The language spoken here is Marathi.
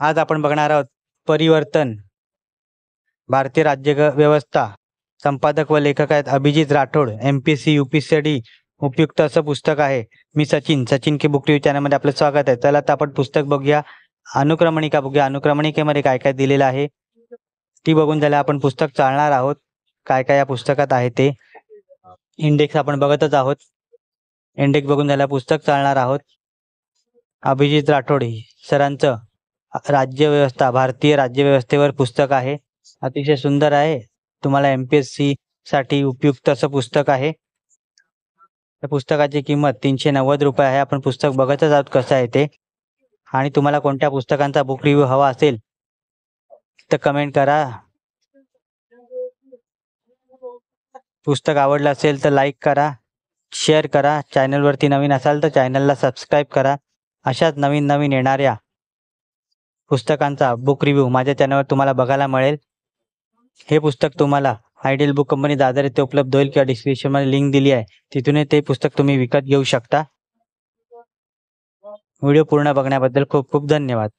आज आपण बघणार आहोत परिवर्तन, भारतीय राज्यव्यवस्था. संपादक व लेखक आहेत अभिजित राठोड. MPSC UPSC उपयुक्त असं पुस्तक आहे. मी सचिन की बुक रिव्ह्यू चॅनलमध्ये आपलं स्वागत आहे. चला आता आपण पुस्तक बघूया. अनुक्रमणिका बघूया. अनुक्रमणिकेमध्ये काय काय दिलेलं आहे ती बघून झालं आपण पुस्तक चालणार आहोत. काय काय या पुस्तकात आहे ते. इंडेक्स आपण बघतच आहोत. इंडेक्स बघून झालं पुस्तक चालणार आहोत. अभिजित राठोड सरांचं राज्यव्यवस्था, भारतीय राज्यव्यवस्थेवर पुस्तक आहे. अतिशय सुंदर आहे. तुम्हाला MPSC साठी उपयुक्त असं पुस्तक आहे. त्या पुस्तकाची किंमत 390 रुपये आहे. आपण पुस्तक बघतच आहोत कसं आहे ते. आणि तुम्हाला कोणत्या पुस्तकांचा बुक रिव्ह्यू हवा असेल तर कमेंट करा. पुस्तक आवडलं असेल तर लाईक करा, शेअर करा. चॅनलवरती नवीन असाल तर चॅनलला सबस्क्राईब करा. अशाच नवीन नवीन येणाऱ्या पुस्तकांचा बुक रिव्ह्यू माझ्या चॅनलवर तुम्हाला बघायला मिळेल. हे पुस्तक तुम्हाला आयडियल बुक कंपनी दादर येथे उपलब्ध होईल किंवा डिस्क्रिप्शनमध्ये लिंक दिली आहे, तिथून ते पुस्तक तुम्ही विकत घेऊ शकता. व्हिडिओ पूर्ण बघण्याबद्दल खूप खूप धन्यवाद.